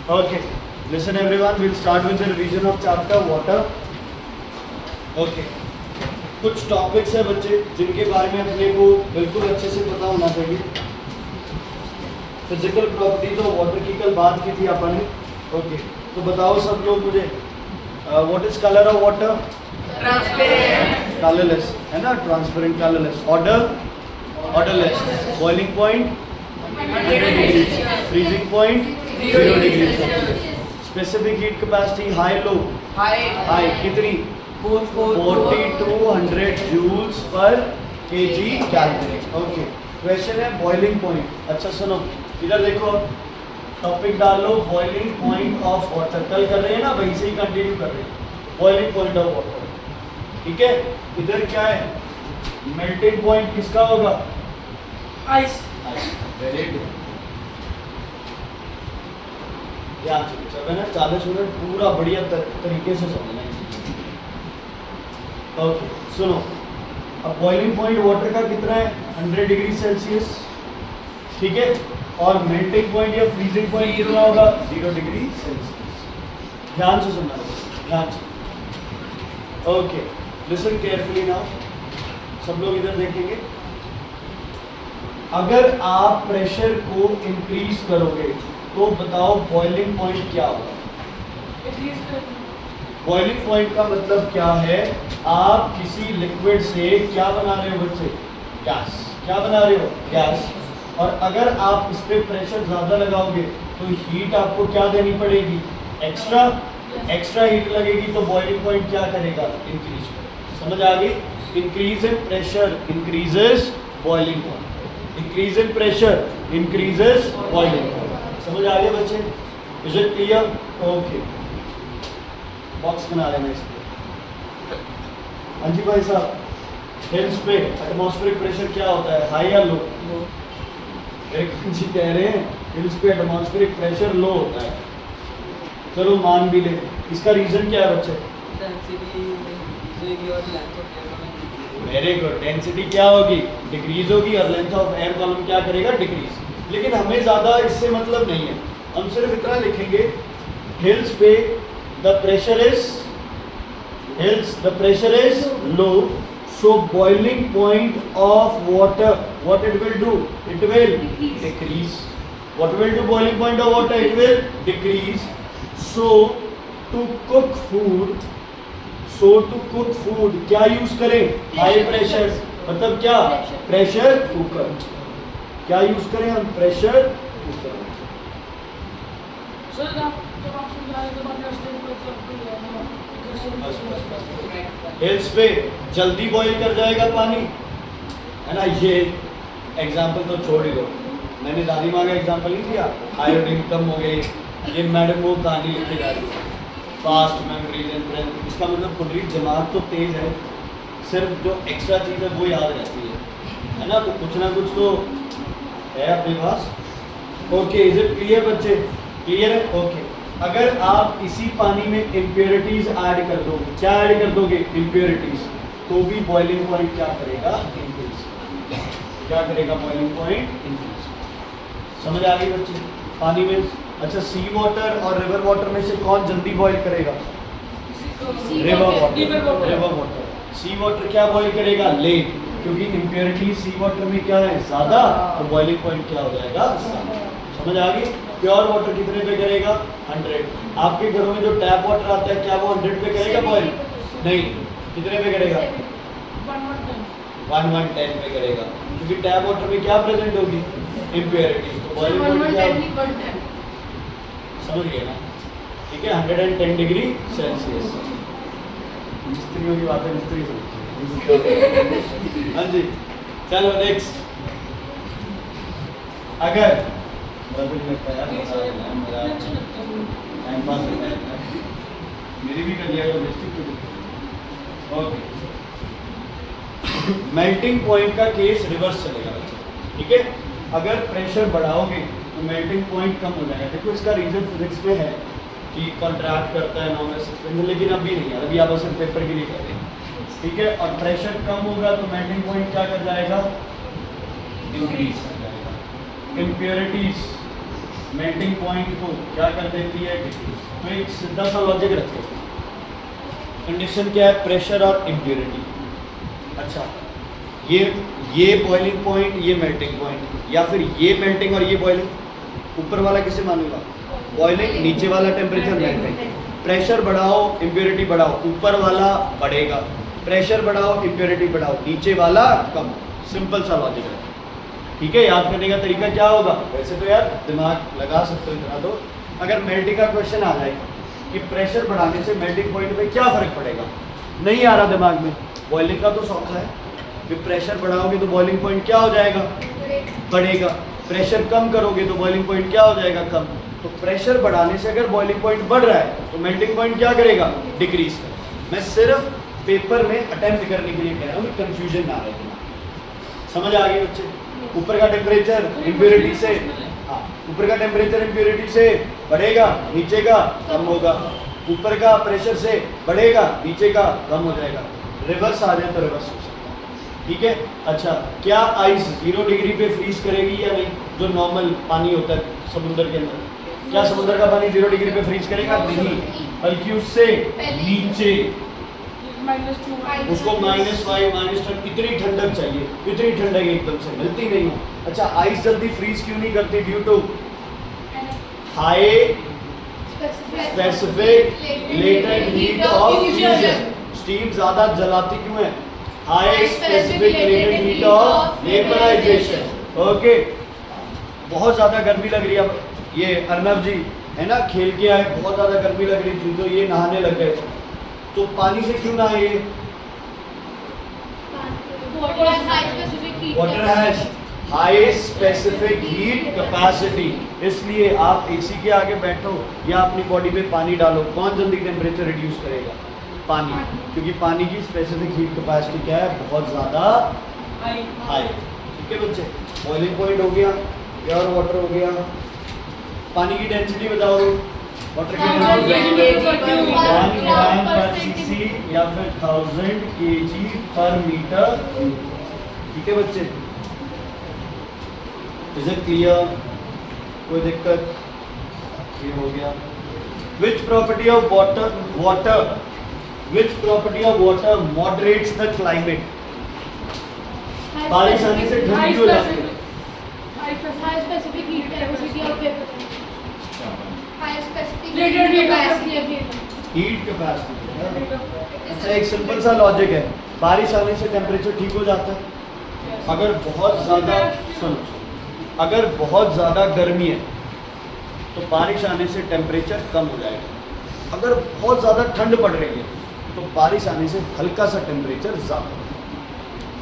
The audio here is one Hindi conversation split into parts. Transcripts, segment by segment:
Okay, listen everyone, we'll start with the revision of chapter water. Okay, कुछ टॉपिक्स है बच्चे जिनके बारे में अपने को बिल्कुल अच्छे से पता होना चाहिए. फिजिकल प्रॉपर्टीज ऑफ वाटर की कल बात की थी अपन ने. ओके, तो बताओ सब लोग मुझे, what is colour of water? Transparent. Colourless है ना, transparent colourless. Order? Orderless. Boiling point? 100 degree. Freezing point? 0 degree. Specific heat capacity high low? High. कितनी? 4200 joules per KG calculate. Okay, question है बॉइलिंग पॉइंट. अच्छा सुनो, इधर देखो, टॉपिक डाल लो बॉइलिंग पॉइंट ऑफ वाटर. कल कर रहे हैं ना, वहीं से ही कंटिन्यू कर रहे हैं. बॉइलिंग पॉइंट ऑफ वाटर, ठीक है. इधर क्या है? मेल्टिंग पॉइंट किसका होगा? आइस. Very good. या चलो ना, 40 मिनट पूरा बढ़िया तरीके से समझना है. ओके सुनो, अब बॉइलिंग पॉइंट वाटर का कितना है? 100 डिग्री सेल्सियस, ठीक है. और मेल्टिंग पॉइंट या फ्रीजिंग पॉइंट कितना होगा? 0 डिग्री सेल्सियस. ध्यान से सुनना, ध्यान से. Okay, listen carefully now. सब लोग इधर देखेंगे. अगर आप प्रेशर को इंक्रीज करोगे तो बताओ बॉइलिंग पॉइंट क्या होगा? बॉइलिंग पॉइंट का मतलब क्या है? आप किसी लिक्विड से क्या बना रहे हो बच्चे? गैस. क्या बना रहे हो? गैस. और अगर आप इस पे प्रेशर ज़्यादा लगाओगे तो हीट आपको क्या देनी पड़ेगी? एक्स्ट्रा हीट लगेगी. तो बॉइलिंग पॉइंट क्या करेगा? इंक्रीज करेगा. समझ आ गई? Increase in pressure increases boiling point. Increase in pressure increases boiling point. समझ आ गए बच्चे? Is it clear? Okay, box बना लेना इस पे. हाँ जी भाई साहब, हिल्स पे एटमॉस्फेरिक प्रेशर क्या होता है? हाई या लो? जी कह रहे हैं हिल्स पे एटमॉस्फेरिक प्रेशर लो होता है. चलो मान भी ले. इसका रीजन क्या है बच्चे? Very good. डेंसिटी क्या होगी? डिक्रीज होगी. और लेंथ ऑफ एयर कॉलम क्या करेगा? डिक्रीज. लेकिन हमें ज़्यादा इससे मतलब नहीं है. हम सिर्फ इतना लिखेंगे, हिल्स पे the pressure is low, so boiling point of water, what it will do? It will decrease. What will do boiling point of water? It will decrease. So to cook food क्या यूज करें? High pressure. मतलब क्या? Pressure cooker. क्या यूज करें हम? Pressure cooker. हिल्स पे जल्दी बॉईल कर जाएगा पानी, है ना. ये एग्जाम्पल तो छोड़ ही दो, मैंने दादी माँ का एग्जाम्पल ही दिया. आयोडीन कम हो गई. ये मैडम वो कहानी लिखी जा रही है, फास्ट मेमोरीज एंड ब्रेन. इसका मतलब कुंडली दिमाग तो तेज है, सिर्फ जो एक्स्ट्रा चीज़ है वो याद रहती है ना. तो कुछ ना कुछ तो है अपने पास. ओके, इज इट क्लियर बच्चे? क्लियर है? ओके. अगर आप इसी पानी में इम्प्योरिटीज ऐड कर दोगे, क्या ऐड कर दोगे? इम्प्योरिटीज. तो भी बॉइलिंग पॉइंट क्या करेगा? इंक्रीज. क्या करेगा? Boiling point increase. समझ आ गई बच्चे? पानी में. अच्छा, सी वाटर और रिवर वाटर में से कौन जल्दी बॉईल करेगा? River water. सी वाटर क्या बॉईल करेगा? लेट, क्योंकि इम्प्योरिटी सी वाटर में क्या है? ज़्यादा. तो बॉइलिंग पॉइंट क्या हो जाएगा? समझ आ गई? प्योर वाटर कितने पे करेगा? 100. आपके घरों में जो टैप वाटर आता है क्या वो 100 पे करेगा बॉईल? नहीं. कितने पे करेगा? 110 पे करेगा, क्योंकि टैप वाटर में क्या प्रेजेंट होगी? इम्प्योरिटी. तो बॉइलिंग पॉइंट क्या होगी? समझ गए ना? ठीक है, 110 डिग्री सेल्सियस. मिस्त्रियों की बातें मिस्त्री समझ. हाँ जी, चलो नेक्स्ट. अगर मेरी भी कर लिया. ओके, मेल्टिंग पॉइंट का केस रिवर्स चलेगा बच्चे, ठीक है. अगर प्रेशर बढ़ाओगे तो मेल्टिंग पॉइंट कम हो जाएगा. देखो इसका रीजन फिजिक्स में है कि कॉन्ट्रैक्ट करता है नॉर्मल सस्पेंशन, लेकिन अभी नहीं है, अभी आप सिर्फ पेपर के लिए कर रहे हैं, ठीक है. और प्रेशर कम होगा तो मेल्टिंग पॉइंट क्या कर जाएगा? इंक्रीज कर जाएगा. इम्प्योरिटीज मेल्टिंग पॉइंट को क्या कर देती है, डिक्रीज। तो एक सीधा सा लॉजिक रखो, कंडीशन क्या है, प्रेशर और इम्प्योरिटी। अच्छा, ये बॉइलिंग पॉइंट, ये मेल्टिंग पॉइंट, या फिर ये मेल्टिंग और ये बॉइलिंग। ऊपर वाला किसे मानूंगा, बॉइलिंग, नीचे वाला टेम्परेचर मेल्टिंग। प्रेशर बढ़ाओ इम्प्योरिटी बढ़ाओ, ऊपर वाला बढ़ेगा, प्रेशर बढ़ाओ इम्प्योरिटी बढ़ाओ, नीचे वाला कम। सिंपल सा लॉजिक है, ठीक है। याद करने का तरीका क्या होगा, वैसे तो यार दिमाग लगा सकते हो इतना। तो अगर मेल्टिंग का क्वेश्चन आ जाए कि प्रेशर बढ़ाने से मेल्टिंग पॉइंट पे क्या फ़र्क पड़ेगा, नहीं आ रहा दिमाग में, बॉइलिंग का तो सौखा है कि प्रेशर बढ़ाओगे तो बॉइलिंग पॉइंट क्या हो जाएगा, बढ़ेगा। प्रेशर कम करोगे तो बॉइलिंग पॉइंट क्या हो जाएगा, कम। तो प्रेशर बढ़ाने से अगर बॉइलिंग पॉइंट बढ़ रहा है तो मेल्टिंग पॉइंट क्या करेगा, डिक्रीज करेगा। मैं सिर्फ पेपर में अटेम्प्ट करने के लिए कह रहा हूँ कि कंफ्यूजन ना रहे। समझ आ गई बच्चे। ऊपर का टेम्परेचर इम्प्योरिटी से, हाँ, ऊपर का टेम्परेचर इम्प्योरिटी से बढ़ेगा, नीचे का कम होगा। ऊपर का प्रेशर से बढ़ेगा, नीचे का कम हो जाएगा। रिवर्स आ जाए तो रिवर्स हो सकता है, ठीक है। अच्छा, क्या आइस 0 डिग्री पे फ्रीज करेगी या नहीं, जो नॉर्मल पानी होता है समुद्र के अंदर? क्या समुद्र का पानी 0 डिग्री पे फ्रीज करेगा? नहीं, बल्कि उससे नीचे -2 उसको -5 -10 इतनी ठंडक चाहिए, इतनी ठंडक एकदम से मिलती नहीं है। अच्छा, आइस जल्दी फ्रीज क्यों नहीं करती? Due to high specific latent heat of fusion. Steam ज्यादा जलाती क्यों है? High specific latent heat of vaporisation. Okay, बहुत ज्यादा गर्मी लग रही है, अब ये अर्नव जी है ना, खेल के आए, बहुत ज्यादा गर्मी लग रही थी तो ये नहाने लग गए, तो पानी से क्यों नहाए? Water has high specific heat capacity. इसलिए आप एसी के आगे बैठो या अपनी बॉडी में पानी डालो, कौन जल्दी टेम्परेचर रिड्यूस करेगा? पानी, क्योंकि पानी की स्पेसिफिक हीट कैपेसिटी क्या है, बहुत ज़्यादा हाई। ठीक है बच्चे, बॉइलिंग पॉइंट हो गया, प्योर वाटर हो गया। पानी की डेंसिटी बताओ, वाटर की डेंसिटी 1 ग्राम पर सीसी या फिर 1000 kg पर मीटर। ठीक है बच्चे, इज इट क्लियर? कोई दिक्कत? ये हो गया। Which property of water moderates the climate? बारिश आने से ठंडी क्यों लगती है? high specific heat capacity of vapor, high specific Latent heat heat capacity of vapor. Heat capacity. अच्छा, एक सिंपल सा लॉजिक है, बारिश आने से टेम्परेचर ठीक हो जाता है। अगर बहुत ज़्यादा अगर बहुत ज़्यादा गर्मी है तो बारिश आने से टेम्परेचर कम हो जाएगा। अगर बहुत ज़्यादा ठंड पड़ रही है तो बारिश आने से हल्का सा टेम्परेचर ज़्यादा।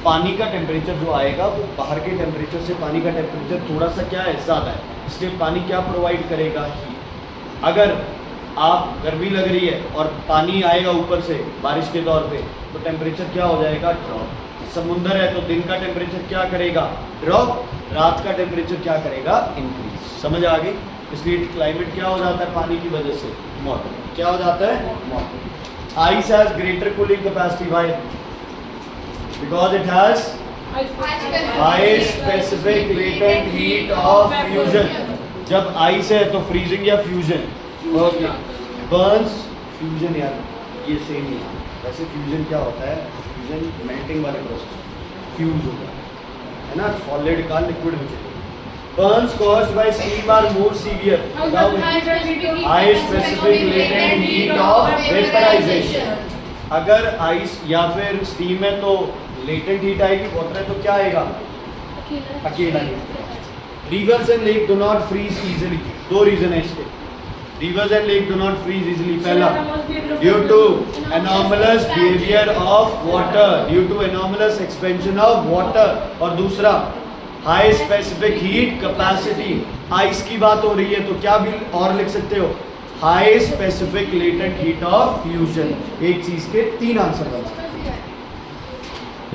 पानी का टेम्परेचर जो आएगा वो बाहर के टेम्परेचर से पानी का टेम्परेचर थोड़ा सा क्या है, ज़्यादा है, इसलिए पानी क्या प्रोवाइड करेगा, हीट। अगर आप गर्मी लग रही है और पानी आएगा ऊपर से बारिश के तौर पे तो टेम्परेचर क्या हो जाएगा, ड्रॉप। समुंदर है तो दिन का टेम्परेचर क्या करेगा, ड्रॉप, रात का टेम्परेचर क्या करेगा, इंक्रीज। समझ आ गई? इसलिए क्लाइमेट क्या हो जाता है पानी की वजह से, मॉडरेट। क्या हो जाता है, moderate. Ice has greater cooling capacity, why? Because it has high specific latent heat of fusion. जब आइस है तो फ्रीजिंग या फ्यूजन? ओके, बर्न्स फ्यूजन, यार ये सेम ही है। वैसे फ्यूजन क्या होता है, फ्यूजन मेल्टिंग वाले प्रोसेस, फ्यूज होगा है ना, सॉलिड का लिक्विड में चलेगा। Burns caused by steam are more severe, high specific latent heat of vaporisation. अगर आइस या फिर स्टीम है तो लेटेंट हीट आएगी, वाटर है तो क्या आएगा, अकेला ही। Rivers and lake do not freeze easily. दो रीजन है इसके, rivers and lake do not freeze easily. पहला, due to anomalous behaviour of water, due to anomalous expansion of water. और दूसरा, high specific heat capacity. Ice की बात हो रही है तो क्या भी और लिख सकते हो, high specific latent heat of fusion. एक चीज के तीन आंसर बन सकते हैं।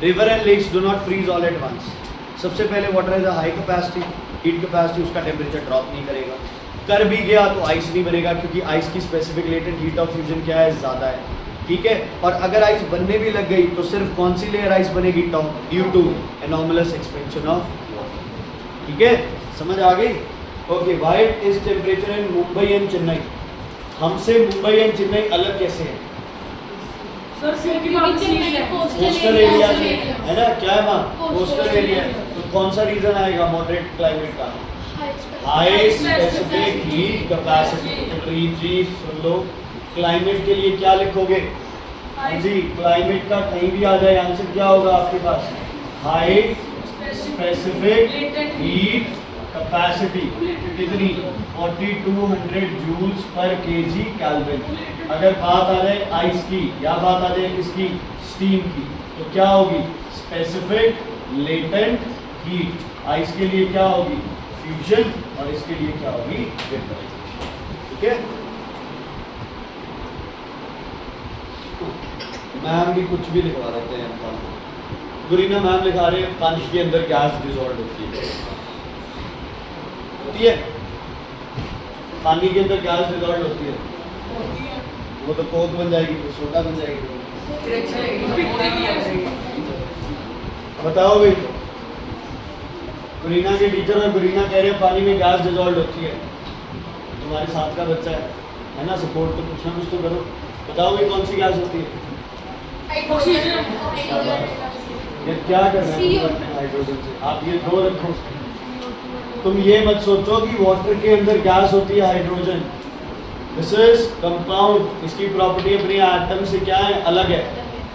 River and lakes do not freeze all at once. सबसे पहले water has a high capacity, heat capacity, उसका टेम्परेचर ड्रॉप नहीं करेगा। कर भी गया तो आइस नहीं बनेगा क्योंकि आइस की specific latent heat of fusion क्या है, ज़्यादा है। ठीक है, और अगर आइस बनने भी लग गई तो सिर्फ कौन सी लेयर आइस बनेगी, top, due to anomalous expansion of water. ठीक है, समझ आ गई? Okay, what is temperature in Mumbai and Chennai? हमसे मुंबई एंड चेन्नई अलग कैसे हैं? सर कोस्टल एरिया है ना, क्या है वहाँ कोस्टल एरिया। तो कौन सा रीजन आएगा मॉडरेट क्लाइमेट का? High specific heat capacity. जी सुन लो, क्लाइमेट के लिए क्या लिखोगे? जी क्लाइमेट का कहीं भी आ जाए आंसर क्या होगा आपके पास? हाई स्पेसिफिक हीट कैपेसिटी कितनी? 4200 जूल्स पर केजी केल्विन। अगर बात आ जाए आइस की या बात आ जाए किसकी? स्टीम की, तो क्या होगी? Specific latent heat. आइस के लिए क्या होगी? फ्यूजन, और इसके लिए क्या होगी? वेपराइजेशन। ठीक है, मैम भी कुछ भी लिखवा देते हैं हम। गुरीना मैम लिखा रहे हैं पानी के अंदर गैस डिसॉल्व होती है। पानी के अंदर गैस डिसॉल्व होती है, वो तो कोक बन जाएगी, तो सोडा बन जाएगी। बताओ भाई, गुरीना के टीचर और गुरीना कह रहे हैं पानी में गैस डिसॉल्व होती है। तुम्हारे साथ का बच्चा है ना, सपोर्ट तो कुछ ना कुछ तो करो। बताओ भाई कौन सी गैस होती है? ये क्या करना है हाइड्रोजन से? आप ये दो रखो। तुम ये मत सोचो कि वाटर के अंदर गैस होती है हाइड्रोजन। दिस इज कंपाउंड, इसकी प्रॉपर्टी अपने एटम से क्या है? अलग है।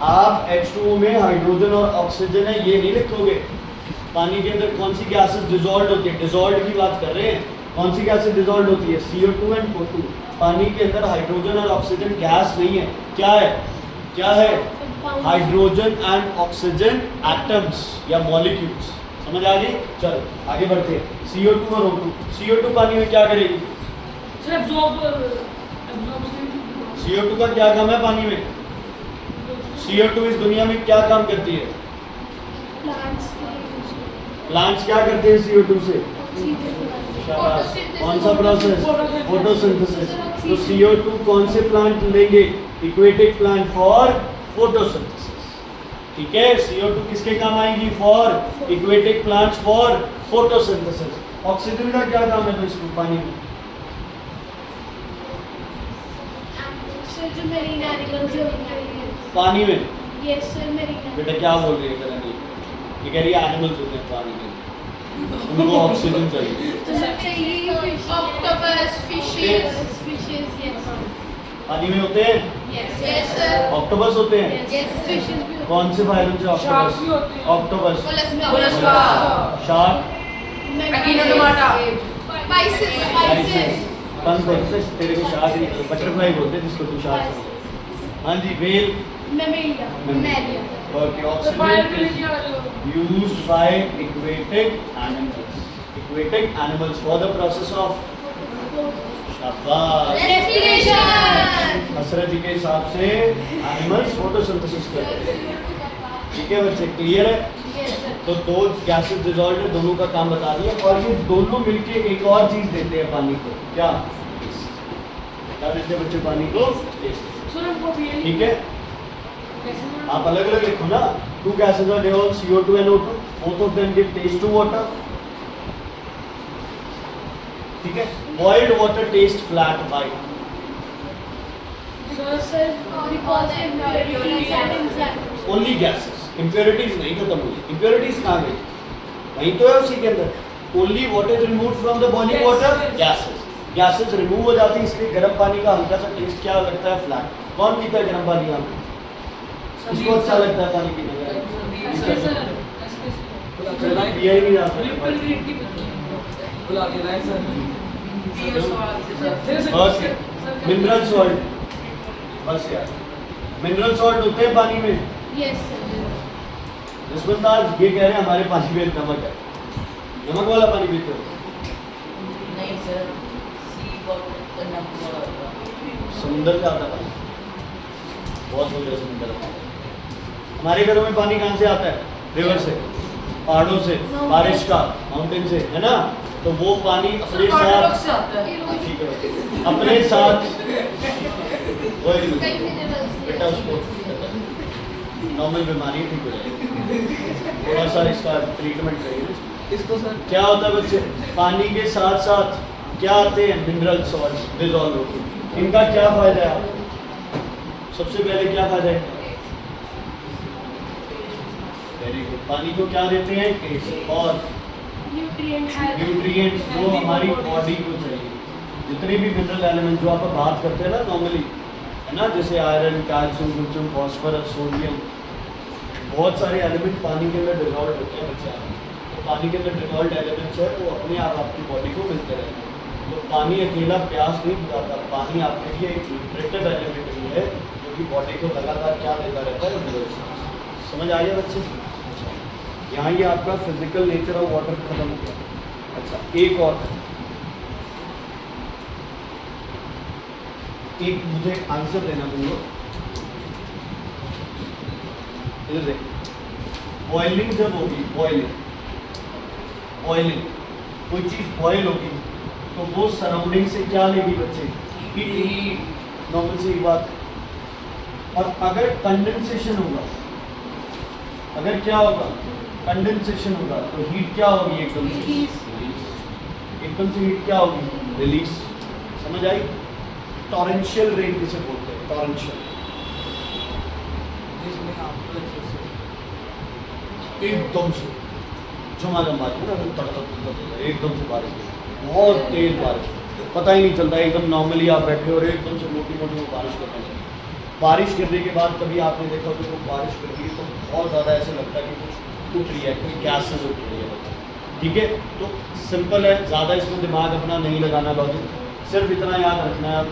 आप H2O में हाइड्रोजन और ऑक्सीजन है ये नहीं लिखोगे। पानी के अंदर कौन सी गैसेस डिसॉल्व होती है? डिसॉल्व की बात कर रहे हैं। कौन सी गैसेस डिसॉल्व होती है? CO2 and O2। पानी के अंदर हाइड्रोजन और ऑक्सीजन गैस नहीं है। क्या है? क्या है? हाइड्रोजन एंड ऑक्सीजन एटम्स या मॉलिक्यूल्स। समझ आ गई? चलो आगे बढ़ते हैं। CO2 और O2। CO2 पानी में क्या करेगी? CO2 का क्या काम है पानी में? CO2 इस दुनिया में क्या काम करती है? प्लांट्स क्या करते हैं CO2 से? शाबाश। कौन सा प्रोसेस? फोटोसिंथेसिस। तो CO2 कौन से प्लांट लेंगे? Aquatic plant for photosynthesis. ठीक है, CO2 किसके काम आएगी? For aquatic plants for photosynthesis. Oxygen का क्या काम है तो इसको पानी में? जो मेरीन एनिमल्स होते हैं पानी में? Yes sir, marine. बेटा क्या बोल रही है करण? ये कह रही है एनिमल्स होते हैं पानी में, उनको ऑक्सीजन चाहिए। ऑक्टोपस, फिशेस, यस पानी में होते हैं। यस सर, ऑक्टोपस होते हैं। यस फिशेस भी होते कौन से फाइलम से ऑक्टोपस? ऑक्टोपस, शार्क, स्पाइसेस, पंख, तेरे को शार्क नहीं, बटरफ्लाई बोलते हैं जिसको तू शार्क समझ। हाँ जी, whale, mammalia. Okay, oxygen used by aquatic animals for the process of शाबाश। रेस्पिरेशन। हसरत जी के हिसाब से एनिमल्स फोटोसिंथेसिस करते हैं। ठीक है बच्चे, क्लियर है? Yes sir. तो दो गैसेस डिसॉल्व है, दोनों का काम बता दिया। और ये दोनों मिलके एक और चीज देते हैं पानी को। क्या देते हैं बच्चे पानी को? ठीक है, आप अलग अलग लिखो ना। Two gases are dissolved, CO2 and O2, both of them give taste to water। ठीक है, boiled water taste flat why? Sir because impurities and enzymes। Only gases, impurities नहीं खत्म हुई। impurities कहाँ गई? वहीं तो है उसी के अंदर। Only what is removed from the boiling water? Gases। gases remove हो जाती है, इसलिए गर्म पानी का हल्का सा टेस्ट क्या लगता है? फ्लैट। कौन पीता है गर्म पानी? यहाँ इसको अच्छा लगता है पानी पीने का? पिया ही नहीं जाता। मिनरल सॉल्ट, बस यार, मिनरल सॉल्ट होते हैं पानी में। Yes sir. दुश्मनदार ये कह रहे हैं हमारे पानी में नमक है। नमक वाला पानी पीते हो? नहीं सर, सी वाटर का नमक समुंदर का आता है पानी, बहुत सुंदर समुंदर का। हमारे घरों में पानी कहाँ से आता है? रिवर से, पहाड़ों से, बारिश का, माउंटेन से, है ना? तो वो पानी अपने साथ ठीक है, अपने साथ वही बेटा उसको नॉर्मल बीमारी ठीक हो जाएगी। थोड़ा सा इसका ट्रीटमेंट करिए। इसको सर क्या होता है बच्चे, पानी के साथ साथ क्या आते हैं, मिनरल सॉल्ट्स डिजॉल्व होते हैं। इनका क्या फायदा है, सबसे पहले क्या फायदा है, वेरी गुड, पानी को क्या देते हैं, टेस्ट और न्यूट्रिएंट्स जो हमारी बॉडी को चाहिए। जितने भी मिनरल एलिमेंट जो आप बात करते हैं ना नॉर्मली, है ना, जैसे आयरन, कैल्शियम, फॉस्फोरस, सोडियम, बहुत सारे एलिमेंट पानी के अंदर डिजॉल्व होते हैं बच्चे। तो पानी के अंदर डिजॉल्व एलिमेंट्स है वो अपने आप आपकी बॉडी को मिलते रहते हैं। तो पानी अकेला प्यास नहीं बुझाता, पानी आपके लिए एक न्यूट्रिटिव एलिमेंट भी है जो कि बॉडी को लगातार क्या देता रहता है, मिनरल्स। समझ आ गया बच्चे? यहाँ ये आपका फिजिकल नेचर ऑफ वाटर खत्म हो गया। अच्छा, एक और, एक मुझे आंसर देना तुम लोग, इधर देख, बॉइलिंग जब होगी, बॉइलिंग कोई चीज़ बॉयल होगी तो वो सराउंडिंग से क्या लेगी बच्चे, हीट, नॉर्मल सी बात। और अगर कंडेंसेशन होगा, अगर क्या होगा, कंडेंसेशन होगा, तो हीट क्या होगी, एकदम से हीट क्या होगी, रिलीज। समझ आई? टॉरेंशियल रेन किसे बोलते हैं, टॉरेंशियल, एकदम से झमाझम बारिश है ना, एकदम से बारिश, बहुत तेज बारिश, पता ही नहीं चलता, एकदम नॉर्मली आप बैठे हो और एकदम से मोटी मोटी वो बारिश करने लगे। बारिश गिरने के बाद कभी आपने देखा हो कि वो बारिश गिर गई तो बहुत ज़्यादा ऐसा लगता है कि कुछ उठ रही है, कोई गैस से उठ रही है। ठीक है, तो सिंपल है, ज़्यादा इसमें दिमाग अपना नहीं लगाना, लॉजिक सिर्फ इतना याद रखना है।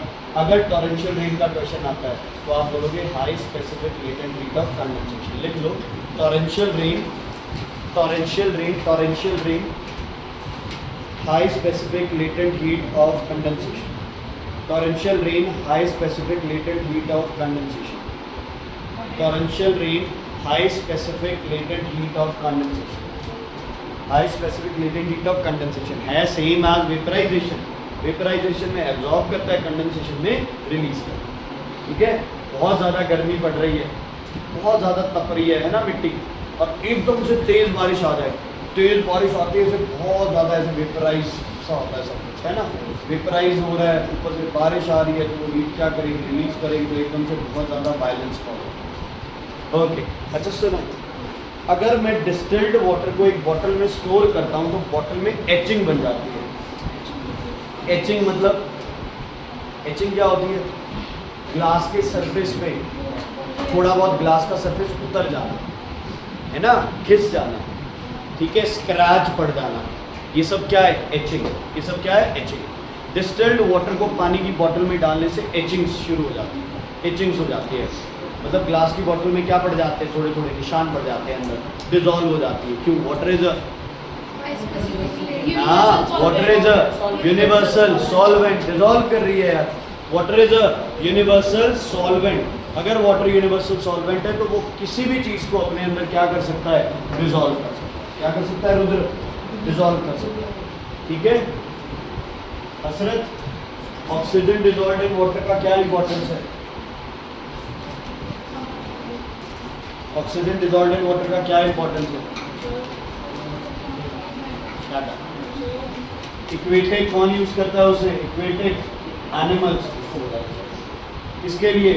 अगर टॉरेंशियल रेन का क्वेश्चन आता है तो आप बोलोगे high specific latent heat of condensation. लिख लो, torrential rain, high specific latent heat of condensation. Torrential rain, high specific latent heat of condensation. Torrential rain, high specific latent heat of condensation. High specific latent heat of condensation है सेम एज वेपराइजेशन। वेपराइजेशन में एब्जॉर्ब करता है, कंडेंसेशन में रिलीज करता है। ठीक है, बहुत ज़्यादा गर्मी पड़ रही है, बहुत ज़्यादा तप रही है ना मिट्टी, और एकदम से तेज़ बारिश आ जाए, तेज़ बारिश आती है, ऐसे बहुत ज़्यादा ऐसे वेपराइज सा होता है सब कुछ, है ना, वेपराइज हो रहा है, ऊपर से बारिश आ रही है, तो वो हीट क्या करेगी, रिलीज करेगी, तो एकदम से बहुत ज़्यादा वायलेंस होगा। ओके, अच्छा सुनो, अगर मैं डिस्टिल्ड वाटर को एक बॉटल में स्टोर करता हूँ तो बॉटल में एचिंग बन जाती है। एचिंग मतलब, एचिंग क्या होती है, ग्लास के सरफेस पे थोड़ा बहुत ग्लास का सरफेस उतर जाना, है ना, घिस जाना, ठीक है, स्क्रैच पड़ जाना, ये सब क्या है, एचिंग। ये सब क्या है, एचिंग। डिस्टिल्ड वाटर को पानी की बोतल में डालने से एचिंग्स शुरू हो जाती है, एचिंग्स हो जाती है, मतलब ग्लास की बोतल में क्या पड़ जाते हैं, थोड़े थोड़े निशान पड़ जाते हैं, अंदर डिजॉल्व हो जाती है। क्यों? वाटर इज अ, हाँ, water is a universal solvent, dissolve कर रही है यार, water is a universal solvent. अगर वाटर यूनिवर्सल सॉल्वेंट है तो वो किसी भी चीज़ को अपने अंदर क्या कर सकता है, डिजॉल्व कर सकता है। क्या कर सकता है रुद्र? डिजॉल्व कर सकता है। ठीक है हसरत, ऑक्सीजन डिजॉल्व इन वाटर का क्या इंपॉर्टेंस है? ऑक्सीजन डिजॉल्व इन वाटर का क्या इंपॉर्टेंस है? इक्वेटिक कौन यूज करता है उसे? Aquatic animals. इसके लिए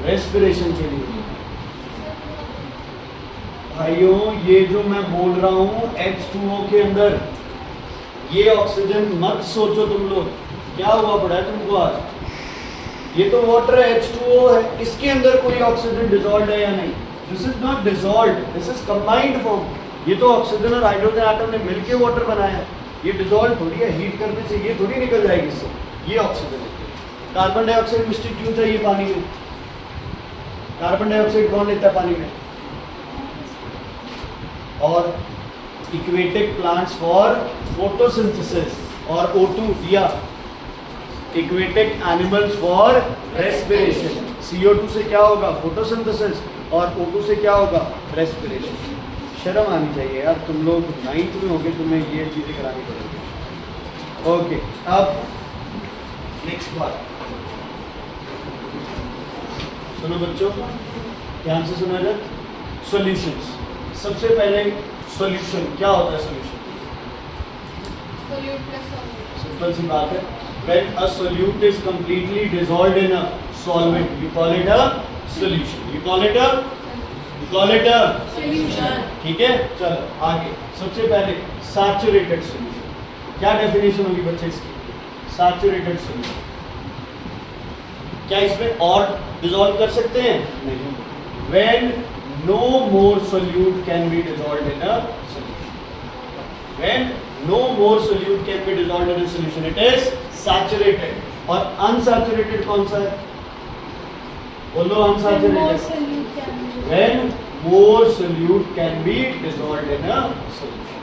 रेस्पिरेशन के लिए। भाइयों ये जो मैं बोल रहा हूँ H2O के अंदर, ये ऑक्सीजन मत सोचो तुम लोग क्या हुआ पड़ा है तुमको आज। ये तो वाटर है, H2O है, इसके अंदर कोई ऑक्सीजन डिजॉल्व है या नहीं? This is not dissolve, this is combined form. ये तो ऑक्सीजन और हाइड्रोजन एटम ने मिलके वाटर बनाया है, ये डिजॉल्व थोड़ी है, हीट करने से ये थोड़ी निकल जाएगी इससे। ये ऑक्सीजन है। कार्बन डाइऑक्साइड मिस्टेक क्यों चाहिए पानी में? कार्बन डाइऑक्साइड कौन लेता है पानी में? और इक्वेटिक प्लांट्स फॉर फोटोसिंथेसिस, और O2 दिया aquatic animals for respiration. CO2 से क्या होगा? फोटोसिंथेसिस, और O2 से क्या होगा? रेस्पिरेशन। शर्म आनी चाहिए यार, तुम लोग 9th में होगे, तुम्हें ये चीज़ें करानी पड़ेगी। ओके, अब नेक्स्ट बात सुनो बच्चों, ध्यान से सुना जाए। सॉल्यूशंस। सबसे पहले सॉल्यूशन क्या होता है? Solution Solute plus solvent. Simple सी बात है. When a solute is completely dissolved in a solvent, you call it a solution. You call it a Solution. ठीक है. चलो आगे. सबसे पहले सैचुरेटेड सॉल्यूशन. क्या डेफिनेशन होगी बच्चे इसकी? Saturated solution. क्या इसमें और डिसॉल्व कर सकते हैं? नहीं. When no more solute can be dissolved in a solution. When no more solute can be dissolved in a solution, it is saturated. और unsaturated कौन सा है? बोलो When more unsaturated. solute can be. When more solute can be dissolved in a solution.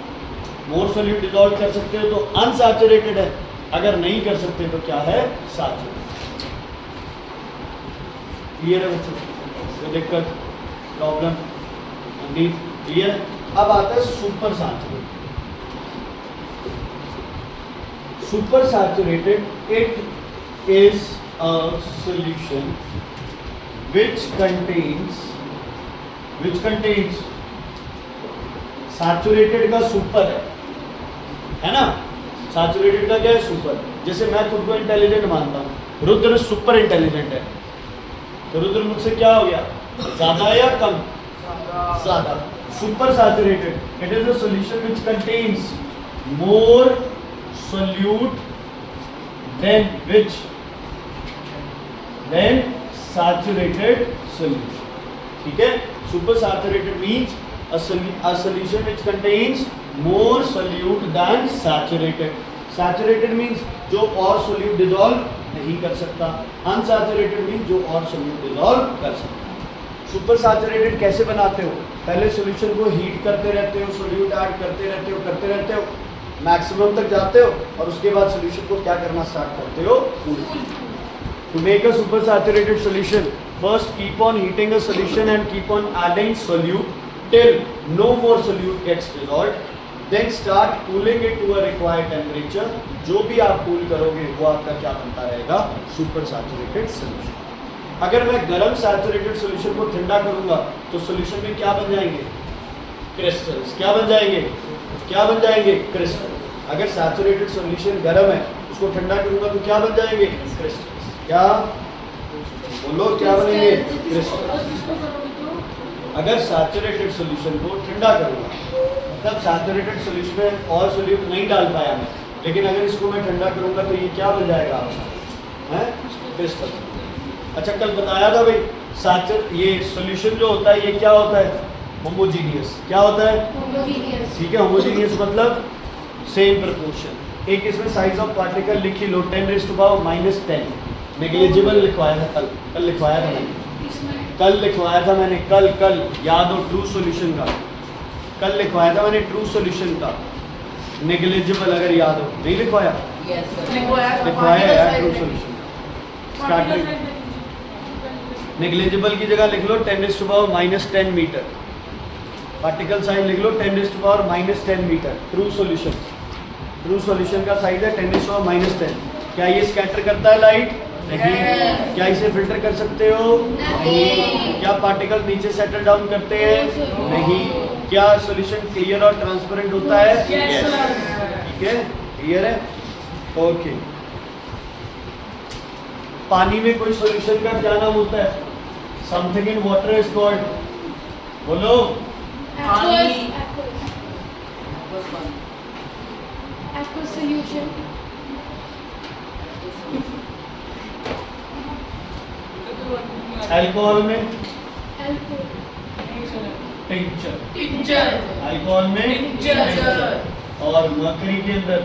More solute dissolve कर सकते हो तो unsaturated है. अगर नहीं कर सकते तो क्या है? Saturated. क्लियर है बच्चों? कोई दिक्कत, प्रॉब्लम? क्लियर? अब आता है super saturated. Super saturated, it is a solution which contains saturated का super है ना? Saturated का क्या है? Super. जैसे मैं खुद को इंटेलिजेंट मानता हूँ, रुद्र सुपर इंटेलिजेंट है, तो रुद्र मुझसे क्या हो गया? ज्यादा या कम? ज्यादा. Super saturated, it is a solution which contains more solute than saturated solution. ठीक है. Super saturated means a solution which contains more solute than saturated. Saturated means जो और solute dissolve नहीं कर सकता. Unsaturated means जो और solute dissolve कर सकता. सुपर सैचुरेटेड कैसे बनाते हो? पहले सॉल्यूशन को हीट करते रहते हो, सोल्यूट ऐड करते रहते हो, मैक्सिमम तक जाते हो और उसके बाद सॉल्यूशन को क्या करना स्टार्ट करते हो? To make a super saturated solution, first keep on heating a solution and keep on adding solute till no more solute gets dissolved, then start cooling it to a required temperature. जो भी आप कूल करोगे वो आपका क्या बनता रहेगा? Super saturated solution. अगर मैं गर्म सैचुरेटेड सॉल्यूशन को ठंडा करूंगा तो सॉल्यूशन में क्या बन जाएंगे? क्रिस्टल्स. क्या बन जाएंगे? क्रिस्टल. अगर सैचुरेटेड सॉल्यूशन गर्म है उसको ठंडा करूंगा तो क्या बन जाएंगे? क्रिस्टल्स. क्या बोलो, क्या बनेंगे? क्रिस्टल्स. अगर सैचुरेटेड सॉल्यूशन को ठंडा करूंगा तब सैचुरेटेड सॉल्यूशन में और सोल्यूट नहीं डाल पाया मैं, लेकिन अगर इसको मैं ठंडा करूंगा तो ये क्या बन जाएगा? क्रिस्टल. अच्छा, कल बताया था भाई ये सॉल्यूशन जो होता है ये क्या होता है? होमोजीनियस. क्या होता है? Homogeneous. ठीक है. होमोजीनियस मतलब सेम प्रपोर्शन. एक इसमें साइज ऑफ पार्टिकल लिख ही लो, 10⁻⁻10. नेग्लिजिबल लिखवाया था कल लिखवाया था मैंने. कल याद हो ट्रू सॉल्यूशन का. कल लिखवाया था मैंने ट्रू सॉल्यूशन का. नेग्लिजिबल अगर याद हो. नहीं लिखवाया? लिखवाया यार ट्रू सॉल्यूशन. स्टार्टिंग नेग्लिजिबल की जगह लिख लो 10⁻⁻10 मीटर. पार्टिकल साइज लिख लो 10⁻⁻10 मीटर. ट्रू सॉल्यूशन का साइज है 10⁻⁻10. क्या ये स्कैटर करता है लाइट? नहीं. क्या इसे फिल्टर कर सकते हो? नहीं. क्या पार्टिकल नीचे सेटल डाउन करते हैं? नहीं. क्या सॉल्यूशन क्लियर और ट्रांसपेरेंट होता है? Yes, sir. ठीक है. क्लियर है? ओके. पानी में कोई सॉल्यूशन का क्या नाम होता है? Something in water is called. बोलो. Aqueous solution. अल्कोहल में Alcohol. टिंचर. अल्कोहल में टिंचर. और मरकरी के अंदर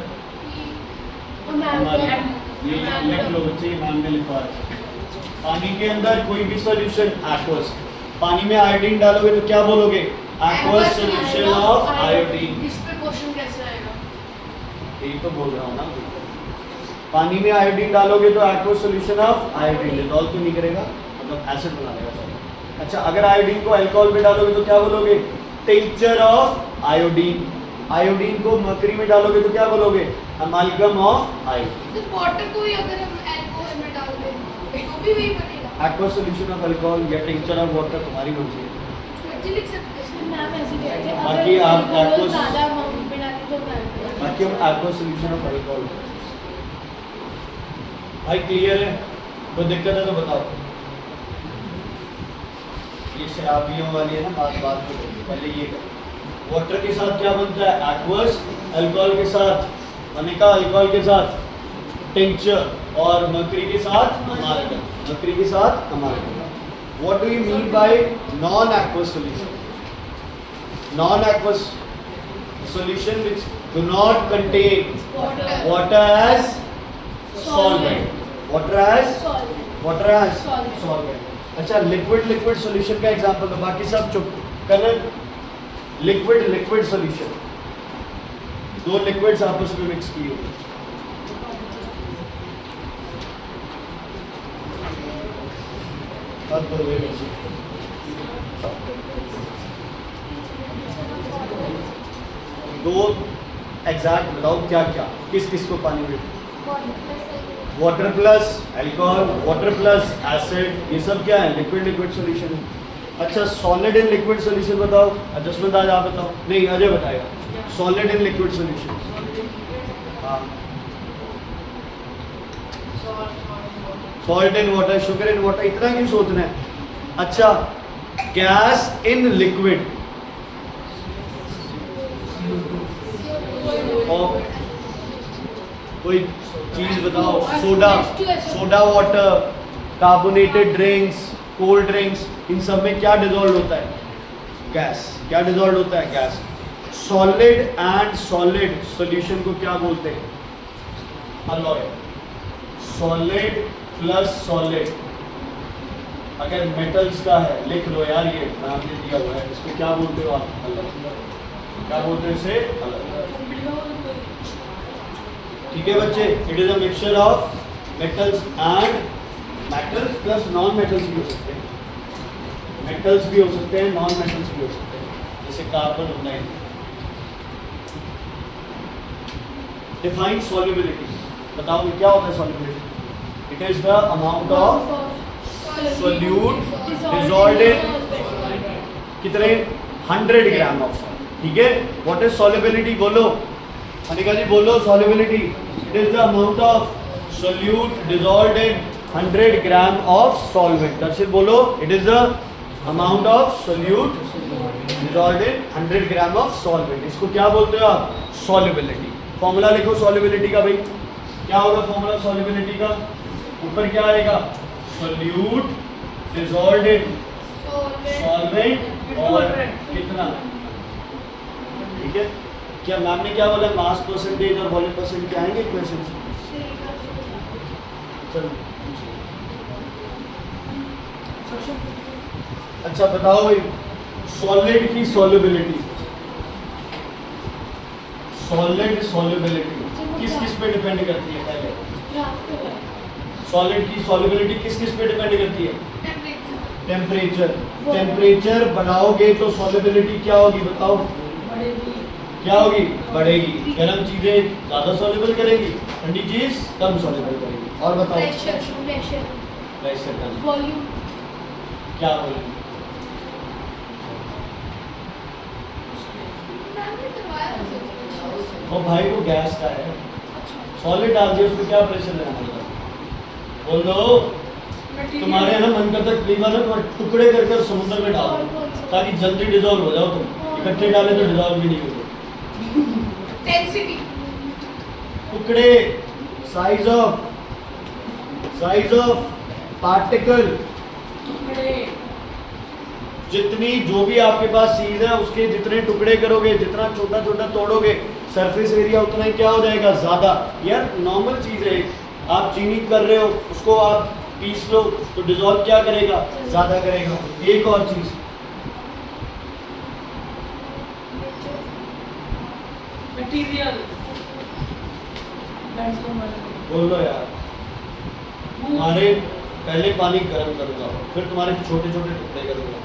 Amalgam. ये लिख लो बच्चे, नाम में लिखवा है. पानी के अंदर कोई भी सॉल्यूशन एक्वस. पानी में आयोडीन डालोगे तो क्या बोलोगे? Aqueous solution of iodine. इस पे क्वेश्चन कैसे आएगा? यही तो बोल रहा हूँ ना. पानी में आयोडीन डालोगे तो aqueous solution of iodine. Dissolve तो नहीं करेगा, मतलब एसिड बना देगा. अच्छा, अगर आयोडीन को अल्कोहल में डालोगे तो क्या बोलोगे? Tincture of iodine. आयोडीन को मरकरी में डालोगे तो क्या बोलोगे? अमालगम ऑफ आयोडीन. सिर्फ वाटर को ही अगर हम अल्कोहल में डाल दें तो भी वही बनेगा. एक्वस सॉल्यूशन ऑफ अल्कोहल या टिंचर ऑफ वाटर तुम्हारी मर्जी है. मर्जी लिख सकते हैं. मैम ऐसे कहते हैं बाकी आप अगर aqueous- ज़्यादा अमाउंट में डालें तो कर बाकी vacuum aqueous solution of alcohol. भाई क्लियर है? कोई दिक्कत है तो बताओ। ये शराबियों वाली है ना, बात में करेंगे, पहले ये करें। वाटर के साथ क्या बनता है? एक्वस। अल्कोहल के साथ अनिका, अल्कोहल के साथ टिंचर, और मर्करी के साथ अमाल्गम। मर्करी के साथ amalgam. What do you mean by non aqueous solution? Non aqueous solution which do not contain water as solvent. Water as solvent. अच्छा, लिक्विड सॉल्यूशन का एग्जांपल दो, बाकी सब चुप। कलर लिक्विड सॉल्यूशन, दो लिक्विड्स आपस में मिक्स किए हुए। अब बोलिए वैसे। दो एग्जैक्ट बताओ क्या क्या, किस किस को पानी में? Water plus alcohol, water plus acid, ये सब क्या है? लिक्विड सॉल्यूशन है। अच्छा, सॉलिड इन लिक्विड सॉल्यूशन बताओ। एडजस्टमेंट आज आप बताओ, नहीं अजय बताएगा। सॉलिड इन लिक्विड सॉल्यूशन, हाँ। Salt in water, sugar in water, इतना क्यों सोचना है? अच्छा, गैस इन लिक्विड, और कोई चीज बताओ। Soda water, carbonated drinks, cold drinks, इन सब में क्या डिजोल्व होता है? गैस। क्या डिजोल्व होता है? Gas. Solid and solid solution को क्या बोलते हैं? अलॉय। सॉलिड प्लस सॉलिड, अगर मेटल्स का है लिख लो यार, ये नाम दे दिया हुआ है, इसको क्या बोलते हो आप? अलॉय। क्या बोलते हैं इसे? अलॉय। ठीक है बच्चे, it is a mixture of metals and metals plus non metals भी हो सकते हैं। मेटल्स भी हो सकते हैं, नॉन मेटल्स भी हो सकते हैं, जैसे कार्बन होता है। डिफाइन सॉल्युबिलिटी, बताओ क्या होता है solubility? It is the amount of solute dissolved इन कितने? 100 ग्राम ऑफ सॉल्ट। ठीक है, व्हाट इज सॉल्युबिलिटी? बोलो अनिका जी, बोलो solubility. It is the amount of solute dissolved in 100 gram of solvent. दर्शित बोलो, it is the amount of solute dissolved in 100 gram of solvent. इसको क्या बोलते हो आप? सॉल्युबिलिटी। फॉर्मूला लिखो सॉल्युबिलिटी का भाई, क्या होगा फॉर्मूला सॉल्युबिलिटी का? ऊपर क्या आएगा? सोल्यूट डिसॉल्व्ड इन सॉल्वेंट और कितना? ठीक है, क्या मैम ने क्या बोला? मास परसेंटेज और वॉल्यूम परसेंट क्या आएंगे इक्वेशन? अच्छा बताओ भाई, सॉलिड की सॉल्युबिलिटी, सॉलिड सॉल्युबिलिटी किस किस पे डिपेंड करती है? पहले सॉलिड की सॉल्युबिलिटी किस किस पे डिपेंड करती है? टेम्परेचर। टेम्परेचर बढ़ाओगे तो सॉल्युबिलिटी क्या होगी? बताओ क्या होगी? बढ़ेगी। गर्म चीजें ज्यादा सॉल्युबल करेगी, ठंडी चीज कम सॉल्युबल करेगी। और बताओ प्रेशर कम, वॉल्यूम, क्या वॉल्यूम? वो भाई वो गैस का है, सॉलिड डाल दिया उसमें क्या प्रेशर देना पड़ेगा? बोलो, तुम्हारे ना मन करता लीवर है, तुम्हारे टुकड़े करके समुद्र में डाल दो ताकि जल्दी डिजॉल्व हो जाओ। तुम इकट्ठे डाले तो डिजॉल्व भी नहीं होते। डेंसिटी, टुकड़े, साइज ऑफ पार्टिकल, जितनी जो भी आपके पास चीज है उसके जितने टुकड़े करोगे, जितना छोटा छोटा तोड़ोगे, सरफेस एरिया उतना ही क्या हो जाएगा? ज्यादा। यार नॉर्मल चीज है, आप चीनी कर रहे हो, उसको आप पीस लो तो डिजॉल्व क्या करेगा? ज्यादा करेगा। एक और चीज, मटेरियल, बोलो यार। तुम्हारे पहले पानी गर्म करूंगा, फिर तुम्हारे छोटे छोटे टुकड़े करूंगा,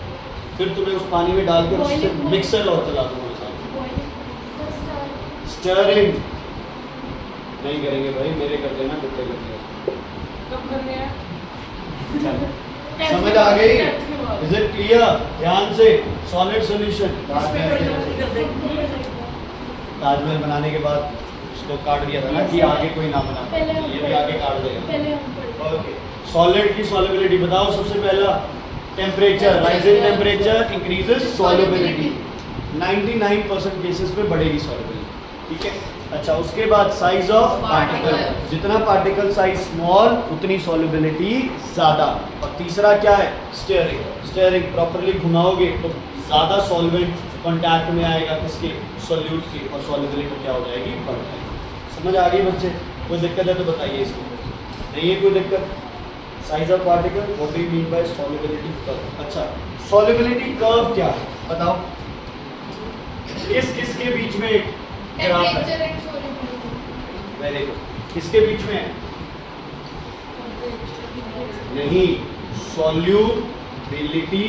फिर तुम्हें उस पानी में डालकर उससे मिक्सर और चला दूंगा। स्टरिंग नहीं करेंगे भाई, मेरे कर देना, कुत्ते कर देना। कब करने हैं? समझ आ गई? Is it clear? ध्यान से, सॉलिड सॉल्यूशन। ताजमहल बनाने के बाद इसको काट दिया था ना कि आगे कोई ना बना, पहले हम ये भी आगे काट देगा। पहले हम पढ़े। ओके, सॉलिड की सॉल्युबिलिटी बताओ। सबसे पहला temperature, rise in temperature increases solubility. 99% cases में बढ़ेगी सॉल्युबिलिटी, ठीक है। अच्छा, उसके बाद साइज ऑफ पार्टिकल, जितना पार्टिकल साइज स्मॉल उतनी सॉल्युबिलिटी ज्यादा। और तीसरा क्या है, स्टीयरिंग। स्टीयरिंग प्रॉपर्ली घुमाओगे तो ज्यादा सॉल्वेंट कांटेक्ट में आएगा किसके, सॉल्यूट की, और सॉल्युबिलिटी क्या हो जाएगी, बढ़ जाएगी। समझ आ गई बच्चे? कोई दिक्कत है तो बताइए इसमें, नहीं है कोई दिक्कत? Size of particle, what do you mean bye solubility curve? अच्छा, सॉल्युबिलिटी कर्व क्या है बताओ? किसके बीच में एक ग्राफ है? Temperature and solubility. Very good. किसके बीच में है? नहीं, सॉल्युबिलिटी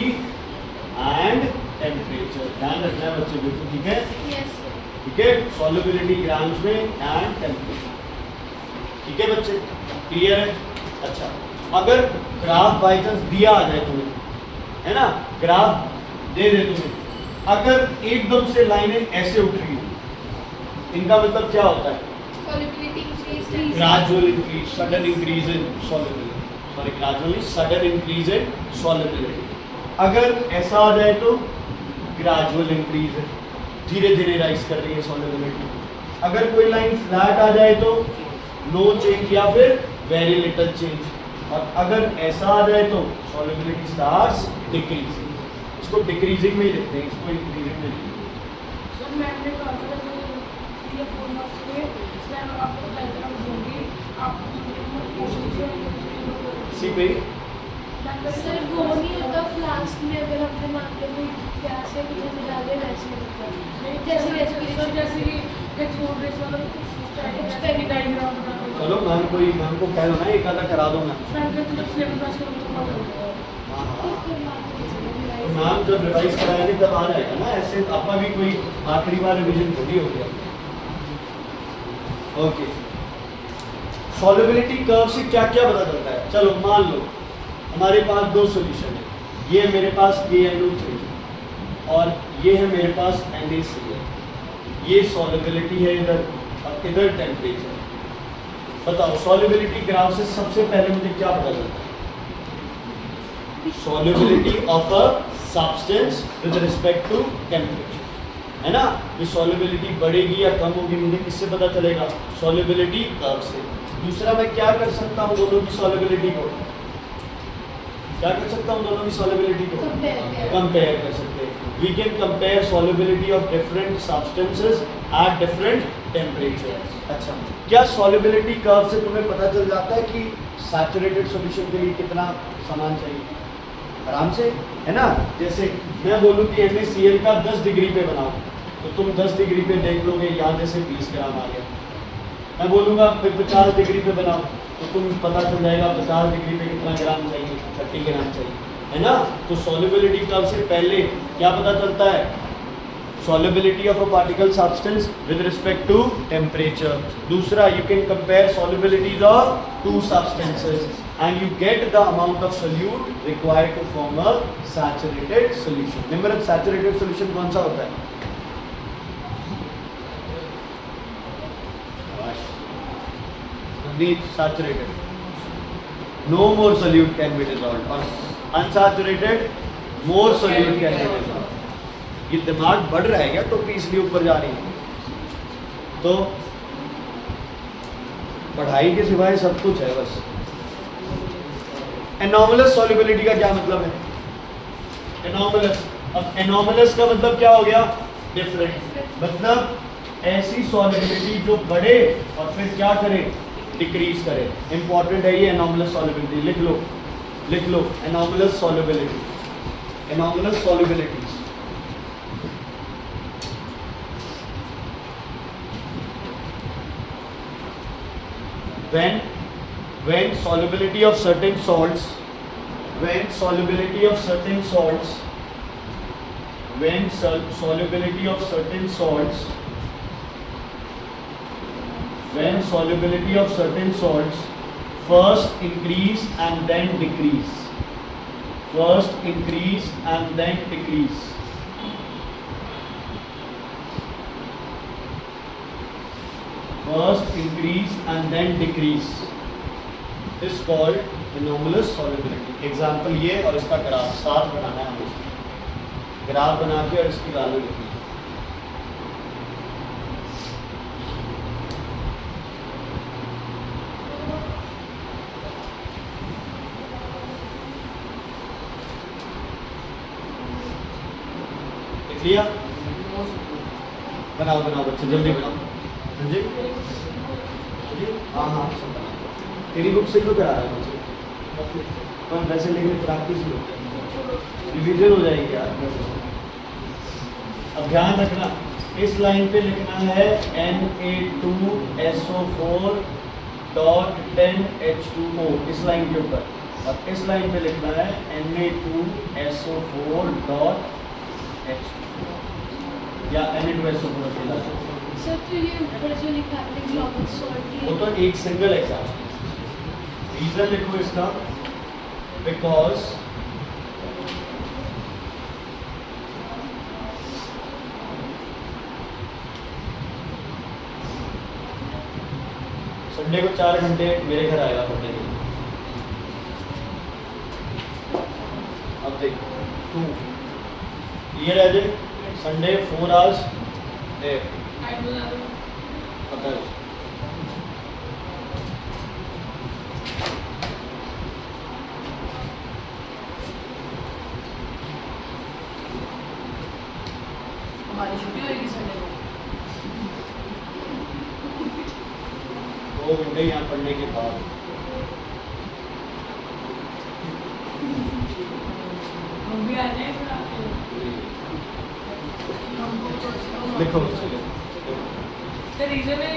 एंड टेम्परेचर। ध्यान रखना है बच्चे बिल्कुल, ठीक है? यस ठीक है, सॉल्युबिलिटी ग्राम्स में एंड टेम्परेचर, ठीक है बच्चे? क्लियर है? अच्छा, अगर ग्राफ बाई चांस दिया आ जाए तुम्हें, है ना, ग्राफ दे दे तुम्हें, अगर एकदम से लाइनें ऐसे उठ रही हो, इनका मतलब क्या होता है? Solubility increase. Gradual increase, sudden increase in solubility, sorry gradually sudden increase in solubility. अगर ऐसा आ जाए तो ग्रेजुअल इंक्रीज है, धीरे धीरे राइज कर रही है सॉल्युबिलिटी। अगर कोई लाइन फ्लैट आ जाए तो नो चेंज या फिर वेरी लिटिल चेंज, और अगर ऐसा आ जाए तो सॉल्युबिलिटी स्टार्ट्स डिक्रीजिंग। इसको डिक्रीजिंग में ही लिखते हैं, इसको इंक्रीजिंग में लिखते हैं। सर मैंने कहा था ये 4 मार्क्स में इसमें आपको डायग्राम दूंगी, आप इसी पे सर वो नहीं होता लास्ट में, अगर अपने मान लो कोई प्यास है कुछ हमें डाले वैसे मतलब जैसे रेस्पिरेशन जैसे कि पेट्रोल रेस वाला एक्सपेरिमेंट डायग्राम बना। चलो मैम को कह दो ना, एक आधा करा दो मैम। मैंने कहा जब सिलेबस को तो पढ़ लो। हाँ हाँ, मैम जब रिवाइज कराएंगे तब आ जाएगा ना, ऐसे आपका भी कोई आखिरी बार रिवीजन थोड़ी हो गया। ओके, सॉल्युबिलिटी कर्व से क्या क्या पता चलता है? चलो मान लो हमारे पास दो सॉल्यूशन है, ये है मेरे पास KNO3 और ये है मेरे पास NaCl। ये सॉल्युबिलिटी है इधर और इधर टेम्परेचर। बताओ सॉल्युबिलिटी ग्राफ से सबसे पहले मुझे क्या पता चलता है? Solubility of a substance with respect to temperature, है ना। ये सॉल्युबिलिटी बढ़ेगी या कम होगी मुझे किससे पता चलेगा? सॉल्युबिलिटी कर्व से। दूसरा, मैं क्या कर सकता हूँ दोनों की सॉल्युबिलिटी को? क्या कर सकता हूँ दोनों की सॉल्युबिलिटी को? कंपेयर कर सकते हैं। We can compare solubility of different substances at different temperature. अच्छा, क्या सॉल्युबिलिटी कर्व से तुम्हें पता चल जाता है कि सैचुरेटेड सॉल्यूशन के लिए कितना सामान चाहिए? आराम से, है ना। जैसे मैं बोलूँ कि NaCl का 10 डिग्री पे बनाओ तो तुम 10 डिग्री पे देख लोगे यहाँ जैसे 20 ग्राम आ गया। मैं बोलूँगा फिर 50 डिग्री पे बनाओ तो तुम पता चल जाएगा 50 डिग्री पे कितना ग्राम चाहिए, 30 ग्राम चाहिए, है ना। तो सॉल्युबिलिटी कर्व से पहले क्या पता चलता है? Solubility of a particular substance with respect to temperature. दूसरा, you can compare solubilities of two substances and you get the amount of solute required to form a saturated solution. Nimrat, saturated solution कौन सा होता है? Need saturated. No more solute can be dissolved. और unsaturated, more solute can be dissolved. ये दिमाग बढ़ रहा है क्या? तो इसलिए ऊपर जा रही है। तो पढ़ाई के सिवाय सब कुछ है बस। एनॉमलस सॉल्युबिलिटी का क्या मतलब है? एनॉमलस, अब एनॉमलस का मतलब क्या हो गया? डिफरेंट। मतलब ऐसी सॉल्युबिलिटी जो बढ़े और फिर क्या करे? डिक्रीज करे। इंपॉर्टेंट है ये एनॉमलस सॉल्युबिलिटी, लिख लो anomalous solubility, anomalous सॉल्युबिलिटीज। when solubility of certain salts, when solubility of certain salts, when solubility of certain salts, when solubility of certain salts first increase and then decrease, first increase and then decrease, first increase and then decrease is called anomalous solubility. Example ये और इसका ग्राफ साथ बनाना है हमें, ग्राफ बना के और इसकी वैल्यू लिखनी है। लिख लिया? बनाओ बनाओ बच्चे, जल्दी बनाओ। हाँ जी हाँ हाँ सब बनाओ। तेरी बुक से क्यों करा रहा है मुझे? पर वैसे लेकिन प्रैक्टिस हो रिविजन हो जाएगी यार। अब ध्यान रखना, इस लाइन पे लिखना है Na2SO4.10H2O इस लाइन के ऊपर, और इस लाइन पे लिखना है Na2SO4.H2O या Na2SO4 के लाइन। सर तो ये ऊपर जो लिखा है ग्लोबल सॉल्ट वो तो एक सिंगल एग्जाम। रीजन लिखो इसका, बिकॉज संडे को 4 घंटे मेरे घर आएगा पढ़ने के लिए। अब देख तू क्लियर है जी, संडे 4 आवर्स पता है। हमारी छुट्टी होगी संडे को। 2 घंटे यहाँ पढ़ने के बाद हम भी आ जाए फिर आके हमको तो लिखो सर रीजन है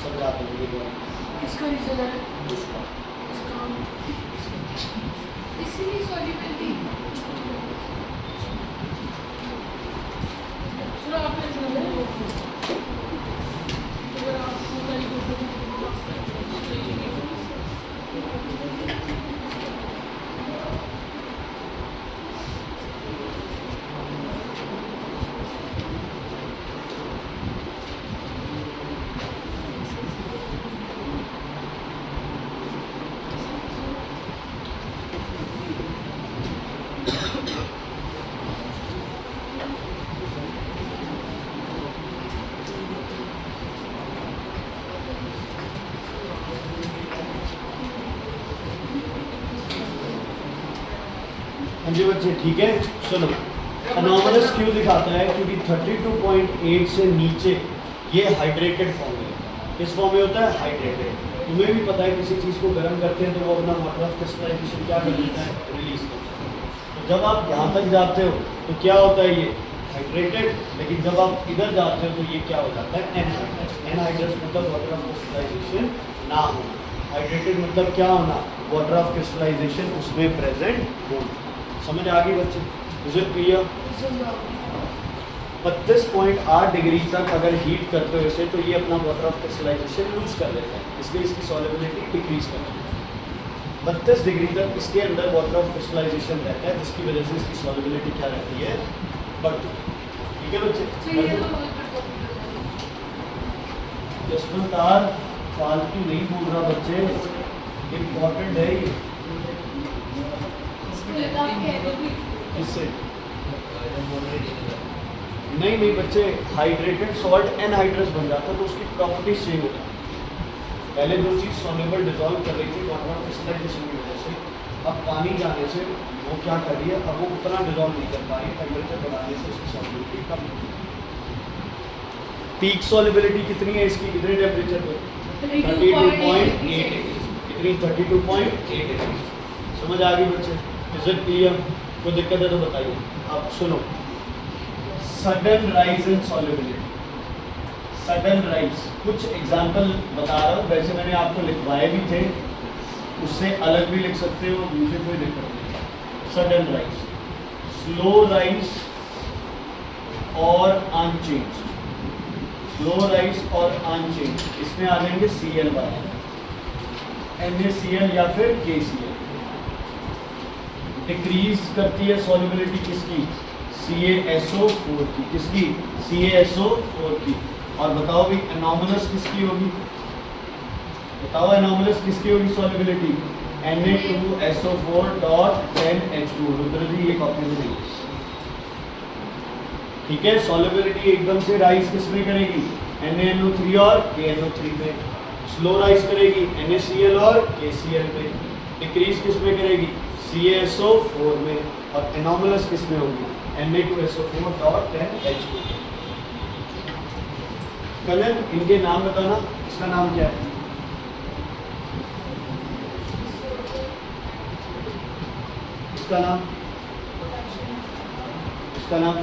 समझाते हैं। किसका रीजन है? इसका इसका इसीलिए सॉल्युबिलिटी सर आप अगर आपको तरीके हाँ जी बच्चे ठीक है। सुनो, अनोमलस क्यों दिखाता है? क्योंकि 32.8 से नीचे ये हाइड्रेटेड फॉर्म में होता है। किस फॉर्म में होता है? हाइड्रेटेड। तुम्हें भी पता है किसी चीज़ को गर्म करते हैं तो वो अपना वाटर ऑफ क्रिस्टलाइजेशन क्या कर देता है? रिलीज करता है। तो जब आप यहाँ तक जाते हो तो क्या होता है? ये हाइड्रेटेड। लेकिन जब आप इधर जाते हो तो ये क्या हो जाता है? एनहाइड्रस। एनहाइड्रस मतलब वाटर ऑफ क्रिस्टलाइजेशन ना होना। हाइड्रेटेड मतलब क्या होना? वाटर ऑफ क्रिस्टलाइजेशन उसमें प्रेजेंट होना। समझ आ गई बच्चे? Is it clear? 32.8 डिग्री तक अगर हीट करते हो इसे तो ये अपना वाटर ऑफ क्रिस्टलाइजेशन लूज कर लेता है, इसलिए इसकी सॉल्युबिलिटी डिक्रीज कर लेता है। 32 डिग्री तक इसके अंदर वाटर ऑफ क्रिस्टलाइजेशन रहता है, जिसकी वजह से इसकी सॉल्युबिलिटी क्या रहती है? बढ़ती है। ठीक है बच्चे? जसवंत आर फालतू नहीं बोल रहा बच्चे, इम्पोर्टेंट है ये। किससे? नहीं नहीं बच्चे, हाइड्रेटेड सॉल्ट एनहाइड्रस बन जाता है तो उसकी प्रॉपर्टी सेम होता है। पहले जो चीज़ सॉल्युबल डिसॉल्व कर रही थी वाटर ऑफ क्रिस्टलाइजेशन की वजह से, अब पानी जाने से वो क्या कर रही है? अब वो उतना डिसॉल्व नहीं कर पा रही, टेम्परेचर बढ़ाने से उसकी सॉल्युबिलिटी कम होती है। पीक सॉल्युबिलिटी कितनी है इसकी? कितने टेम्परेचर पर? 32.8। कितनी? 32.8। समझ आ गई बच्चे? Is it clear? कोई दिक्कत है तो बताइए। अब सुनो, sudden rise in solubility. Sudden rise, कुछ एग्जांपल बता रहा हूँ, वैसे मैंने आपको लिखवाए भी थे, उससे अलग भी लिख सकते हो, मुझे कोई दिक्कत नहीं। सडन राइज, स्लो राइज और अनचेंज। स्लो राइज और अनचेंज, इसमें आ जाएंगे Cl वाले, NaCl या फिर KCl। डिक्रीज करती है सॉल्युबिलिटी किसकी? CaSO4 की। किसकी? CaSO4 की। और बताओ भी एनॉमलस किसकी होगी, बताओ एनॉमलस किसकी होगी solubility, Na2SO4 dot 10H2। Rudra जी ये कॉपी में नहीं, ठीक है। सॉल्युबिलिटी एकदम से राइज किस में करेगी, NaNO3 और KNO3 पे। स्लो राइज करेगी NaCl और KCl पे। डिक्रीज किस में करेगी, CaSO4 में। और एनॉमलस किस में होगी, Na2SO4 डॉट 10H2। कलन इनके नाम बताना, इसका नाम क्या है, इसका नाम, इसका नाम,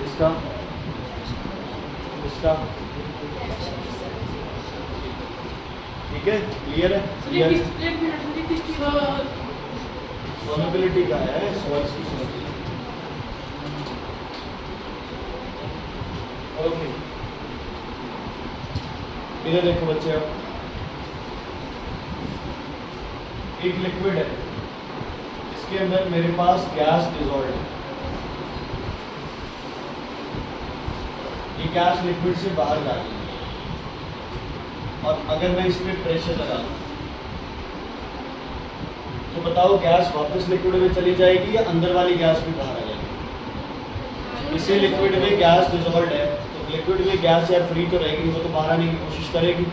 इसका, इसका, ठीक है, क्लियर है, क्लियर। एक मिनट किसकी सॉल्युबिलिटी का है, सॉल्ट्स की सॉल्युबिलिटी। ओके, इधर देखो बच्चे, अब एक लिक्विड है, इसके अंदर मेरे पास गैस डिसॉल्व है, ये गैस लिक्विड से बाहर जा रही है, और अगर मैं इस पर प्रेशर लगा दूं तो बताओ गैस वापस लिक्विड में चली जाएगी या अंदर वाली गैस भी बाहर आ जाएगी। इसी लिक्विड में गैस डिसॉल्व है, तो लिक्विड में गैस यार फ्री तो रहेगी, वो तो बाहर आने की कोशिश करेगी।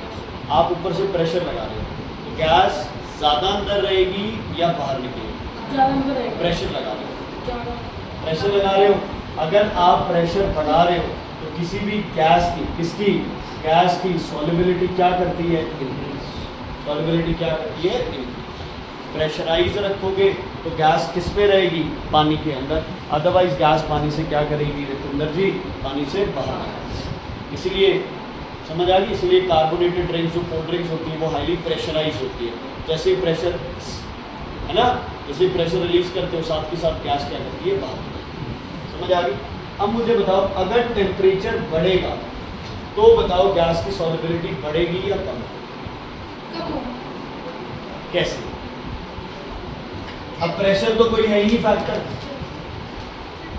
आप ऊपर से प्रेशर लगा रहे हो, तो गैस ज़्यादा अंदर रहेगी या बाहर निकलेगी, ज़्यादा अंदर रहेगा, प्रेशर लगा रहे हो, ज़्यादा प्रेशर लगा रहे हो। अगर आप प्रेशर बढ़ा रहे हो तो किसी भी गैस की, किसकी, गैस की सॉल्युबिलिटी क्या करती है, इंक्रीज। सॉल्युबिलिटी क्या करती है, इंक्रीज। प्रेशराइज रखोगे तो गैस किस पे रहेगी, पानी के अंदर, अदरवाइज गैस पानी से क्या करेगी रिपुंदर जी, पानी से बाहर। इसीलिए समझ आ गई, इसलिए कार्बोनेटेड ड्रिंक्स जो कोल्ड ड्रिंक्स होती है वो हाईली प्रेशराइज होती है। जैसे प्रेशर है ना, जैसे प्रेशर रिलीज करते हो साथ के साथ गैस क्या करती है, बाहर। समझ आ गई। अब मुझे बताओ अगर टेम्परेचर बढ़ेगा तो बताओ गैस की सॉल्युबिलिटी बढ़ेगी या कम, कब होगा? कैसे। अब प्रेशर तो कोई है ही नहीं फैक्टर।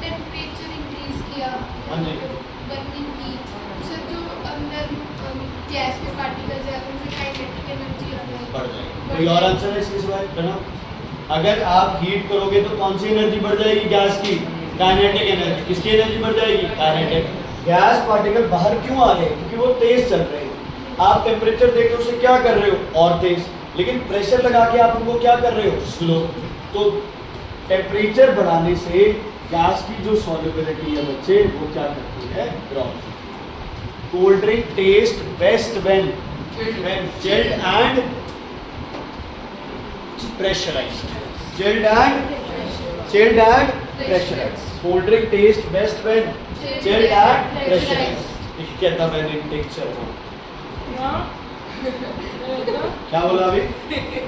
टेम्परेचर इंक्रीज किया, हाँ जी। बर्निंग की, सर जो अंदर गैस के पार्टिकल्स है उनकी काइनेटिक एनर्जी बढ़ जाएगी। कोई और आंसर है इसके सिवाय, है ना। अगर आप हीट करोगे तो कौन सी एनर्जी बढ़ जाएगी गैस की, काइनेटिक एनर्जी। किसकी एनर्जी बढ़ जाएगी, काइनेटिक। गैस पार्टिकल बाहर क्यों आ रहे हैं, क्योंकि वो तेज चल रहे हैं। आप टेम्परेचर देकर उसे क्या कर रहे हो, और तेज, लेकिन प्रेशर लगा के आप उनको क्या कर रहे हो, स्लो। तो टेम्परेचर बढ़ाने से गैस की जो सॉल्युबिलिटी है बच्चे वो क्या करती है, drop. Cold drink taste best when chilled and pressurized. Chilled and pressurized. Cold drink tastes best when chilled and pressurized. ये कहता मैंने टेक्सचर को क्या बोला अभी,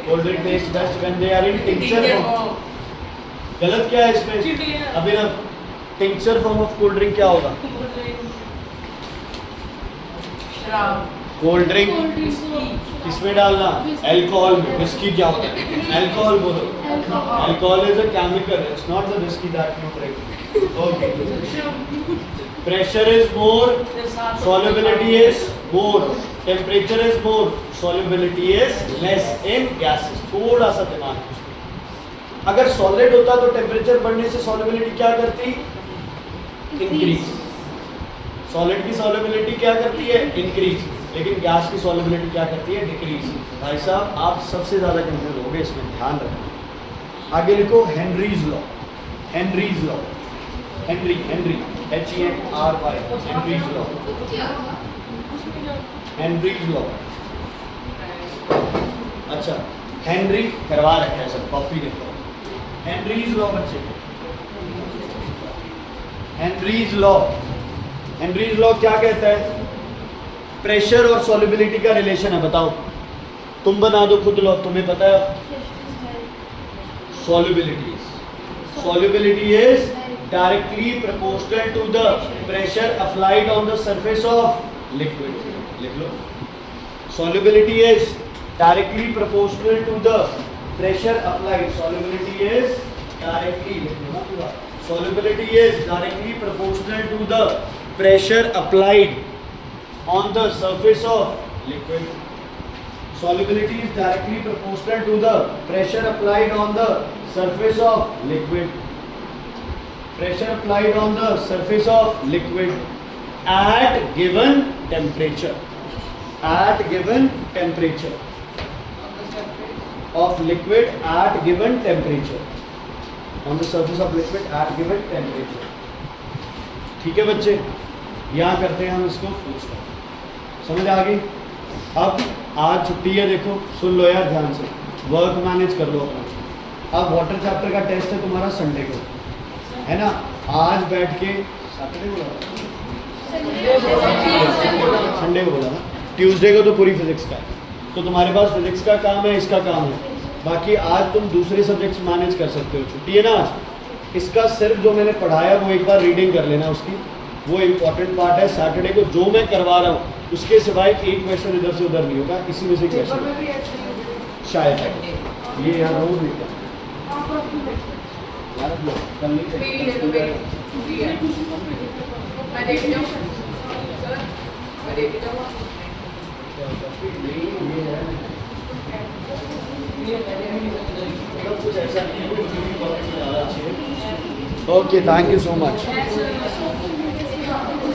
cold drink taste best when they are in tincture form. गलत क्या है इसमें, अभी ना tincture form of cold drink क्या होगा, कोल्ड ड्रिंक किसमें डालना, अल्कोहल में। विस्की क्या होता है, अल्कोहल बोलो। Alcohol is a chemical, it's not the whisky that you drink. Okay, pressure is more, solubility is more, temperature is more, solubility is less in gases। थोड़ा सा दिमाग, अगर सॉलिड होता तो टेम्परेचर बढ़ने से सॉल्युबिलिटी क्या करती, इंक्रीज। सॉलिड की सॉल्युबिलिटी क्या करती है, इंक्रीज, लेकिन गैस की सॉल्युबिलिटी क्या करती है, डिक्रीज। भाई साहब आप सबसे ज्यादा कंफ्यूज होगे, इसमें ध्यान रखना। आगे लिखो Henry's law. Henry's law, Henry, Henry HENRY, Henry's law, Henry's law. अच्छा, हेनरी करवा रखा है सब, कॉपी देखो। हेनरीज लॉ बच्चे, हेनरीज लॉ। हेनरीज लॉ क्या कहता है, प्रेशर और सॉल्युबिलिटी का रिलेशन है। बताओ, तुम बना दो खुद लॉ, तुम्हें पता है। Solubility is directly proportional to the pressure applied on the surface of liquid. लिख लो, solubility is directly proportional to the pressure applied. Solubility is directly, solubility is directly proportional to the pressure applied on the surface of liquid. Solubility is directly proportional to the pressure applied on the surface of liquid. Pressure applied on the surface of liquid at given temperature. At given temperature of liquid at given temperature. On the surface of liquid at given temperature. ठीक है बच्चे, यहाँ करते हैं हम इसको full stop. समझ आ गई? अब आज छुट्टी है, देखो सुन लो यार ध्यान से, वर्क मैनेज कर लो अपना. अब वाटर चैप्टर का टेस्ट है तुम्हारा संडे को, है ना? आज बैठ के सैटरडे को संडे को बोला ना, ट्यूसडे को तो पूरी फिजिक्स का है, तो तुम्हारे पास फिजिक्स का काम है, इसका काम है. बाकी आज तुम दूसरे सब्जेक्ट्स मैनेज कर सकते हो. छुट्टी है ना आज. इसका सिर्फ जो मैंने पढ़ाया वो एक बार रीडिंग कर लेना उसकी, वो इम्पॉर्टेंट पार्ट है. सैटरडे को जो मैं करवा रहा हूँ उसके सिवाय एक क्वेश्चन इधर से उधर नहीं होगा, इसी में से पेपर क्वेश्चन में भी ऐसे शायद है. ये यहाँ रोज लिखता है यार, लो, कल नहीं चाहिए. मैं देखती हूँ सर, मैं देखती हूँ. कुछ ऐसा नहीं है. Okay, thank you so much.